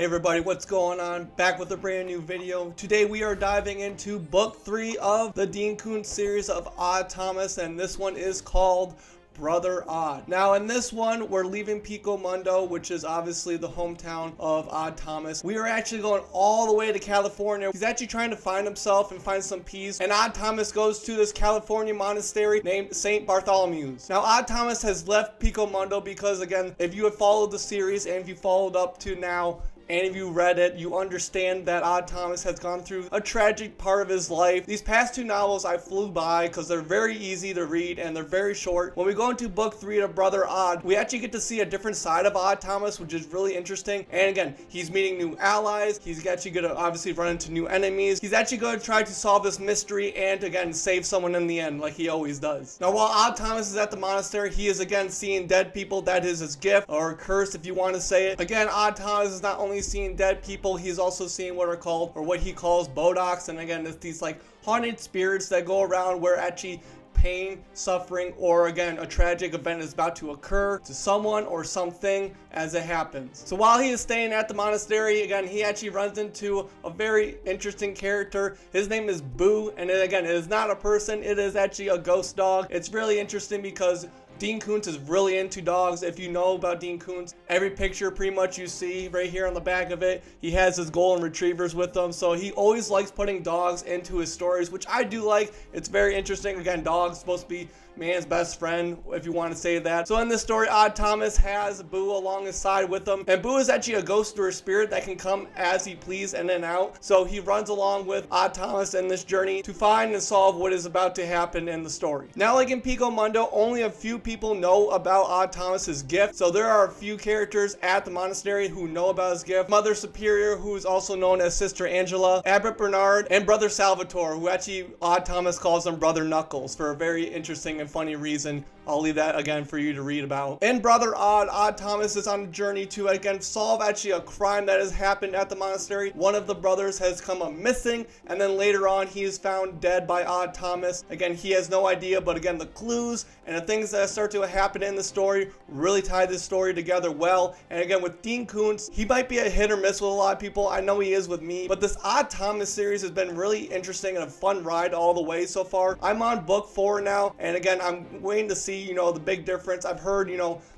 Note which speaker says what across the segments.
Speaker 1: Hey everybody, what's going on? Back with a brand new video. Today we are diving into book 3 of the Dean Koontz series of Odd Thomas, and this one is called Brother Odd. Now in this one, we're leaving Pico Mundo, which is obviously the hometown of Odd Thomas. We are actually going all the way to California. He's actually trying to find himself and find some peace, and Odd Thomas goes to this California monastery named St. Bartholomew's. Now Odd Thomas has left Pico Mundo because, again, if you have followed the series and if you followed up to now, and if you read it, you understand that Odd Thomas has gone through a tragic part of his life. These past 2 novels I flew by because they're very easy to read and they're very short. When we go into book 3 of Brother Odd, we actually get to see a different side of Odd Thomas, which is really interesting. And again, he's meeting new allies. He's actually going to obviously run into new enemies. He's actually going to try to solve this mystery and, again, save someone in the end, like he always does. Now, while Odd Thomas is at the monastery, he is again seeing dead people. That is his gift, or curse if you want to say it. Again, Odd Thomas is not only seeing dead people, he's also seeing what are called, or what he calls, bodocs. And again, it's these like haunted spirits that go around where actually pain, suffering, or again a tragic event is about to occur to someone or something as it happens. So while he is staying at the monastery, again, he actually runs into a very interesting character. His name is Boo, and again, it is not a person, it is actually a ghost dog. It's really interesting because Dean Koontz is really into dogs. If you know about Dean Koontz, every picture pretty much you see right here on the back of it, he has his golden retrievers with him. So he always likes putting dogs into his stories, which I do like. It's very interesting. Again, dogs supposed to be man's best friend, if you want to say that. So in this story, Odd Thomas has Boo along his side with him, and Boo is actually a ghost or a spirit that can come as he please in and out. So he runs along with Odd Thomas in this journey to find and solve what is about to happen in the story. Now, like in Pico Mundo, only a few people know about Odd Thomas's gift. So there are a few characters at the monastery who know about his gift. Mother Superior, who is also known as Sister Angela, Abbot Bernard, and Brother Salvatore, who actually Odd Thomas calls him Brother Knuckles for a very interesting and funny reason. I'll leave that again for you to read about. In Brother Odd, Odd Thomas is on a journey to again solve actually a crime that has happened at the monastery. One of the brothers has come up missing, and then later on he is found dead by Odd Thomas. Again, he has no idea, but again, the clues and the things that start to happen in the story really tie this story together well. And again, with Dean Koontz, he might be a hit or miss with a lot of people. I know he is with me, but this Odd Thomas series has been really interesting and a fun ride all the way so far. I'm on book 4 now, and again, I'm waiting to see, the big difference. I've heard,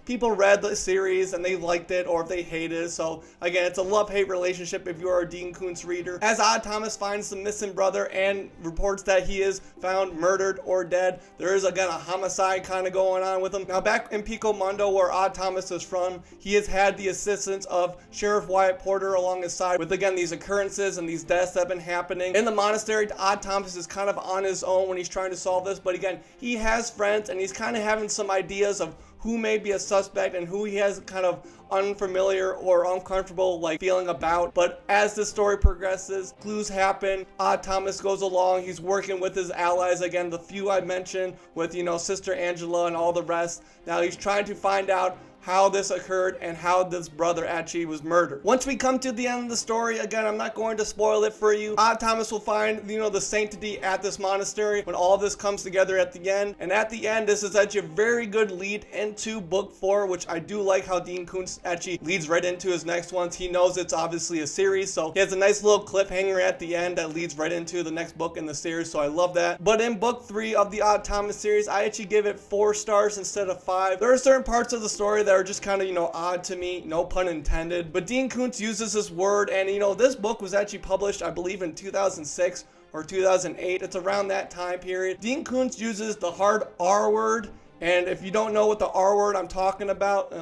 Speaker 1: people read the series and they liked it or if they hated it. So again, it's a love-hate relationship if you are a Dean Koontz reader. As Odd Thomas finds the missing brother and reports that he is found murdered or dead, there is again a homicide kind of going on with him. Now back in Pico Mundo, where Odd Thomas is from, he has had the assistance of Sheriff Wyatt Porter along his side with again these occurrences and these deaths that have been happening. In the monastery, Odd Thomas is kind of on his own when he's trying to solve this, but again, he has friends and he's kind of having some ideas of who may be a suspect and who he has kind of unfamiliar or uncomfortable feeling about. But as the story progresses, clues happen, Odd Thomas goes along, he's working with his allies, again the few I mentioned with Sister Angela and all the rest. Now he's trying to find out how this occurred and how this brother actually was murdered. Once we come to the end of the story, again, I'm not going to spoil it for you. Odd Thomas will find, the sanctity at this monastery when all this comes together at the end. And at the end, this is actually a very good lead into book 4, which I do like how Dean Koontz actually leads right into his next ones. He knows it's obviously a series, so he has a nice little cliffhanger at the end that leads right into the next book in the series, so I love that. But in book 3 of the Odd Thomas series, I actually give it 4 stars instead of 5. There are certain parts of the story that are just kind of, odd to me, no pun intended. But Dean Koontz uses this word, and this book was actually published, I believe, in 2006 or 2008. It's around that time period. Dean Koontz uses the hard R word, and if you don't know what the R word I'm talking about,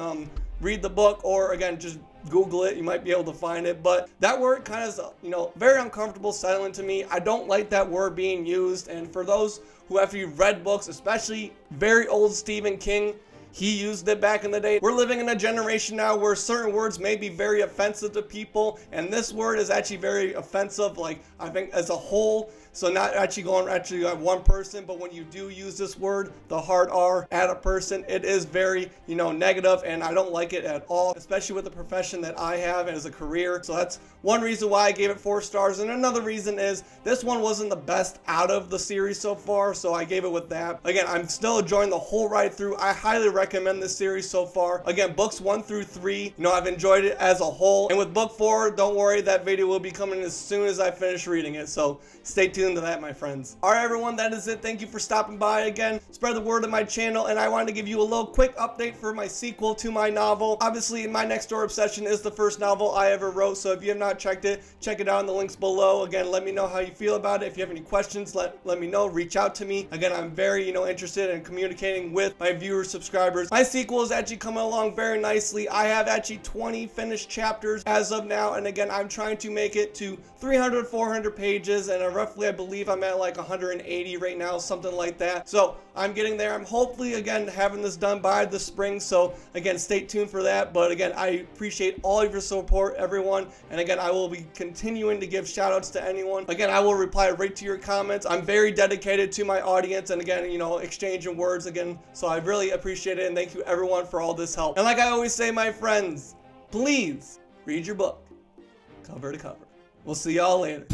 Speaker 1: read the book, or again, just Google it. You might be able to find it. But that word kind of is, very uncomfortable, silent to me. I don't like that word being used. And for those who have read books, especially very old Stephen King, he used it back in the day. We're living in a generation now where certain words may be very offensive to people, and this word is actually very offensive. I think as a whole, So not actually going at one person, but when you do use this word, the hard R, at a person, it is very, negative, and I don't like it at all, especially with the profession that I have as a career. So that's one reason why I gave it 4 stars. And another reason is this one wasn't the best out of the series so far, so I gave it with that. Again, I'm still enjoying the whole ride through. I highly recommend this series so far. Again, books 1 through 3, I've enjoyed it as a whole. And with book 4, don't worry, that video will be coming as soon as I finish reading it. So stay tuned to that, my friends. All right, everyone, that is it. Thank you for stopping by again. Spread the word of my channel, and I wanted to give you a little quick update for my sequel to my novel. Obviously, My Next Door Obsession is the first novel I ever wrote, so if you have not checked it, check it out in the links below. Again, let me know how you feel about it. If you have any questions, let me know. Reach out to me. Again, I'm very, interested in communicating with my viewers, subscribers. My sequel is actually coming along very nicely. I have actually 20 finished chapters as of now, and again, I'm trying to make it to 300, 400 pages, and roughly, I believe I'm at like 180 right now, something like that. So I'm getting there. I'm hopefully, again, having this done by the spring. So again, stay tuned for that. But again, I appreciate all of your support, everyone. And again, I will be continuing to give shout outs to anyone. Again, I will reply right to your comments. I'm very dedicated to my audience, and again, exchanging words again. So I really appreciate it, and thank you everyone for all this help. And like I always say, my friends, please read your book cover to cover. We'll see y'all later.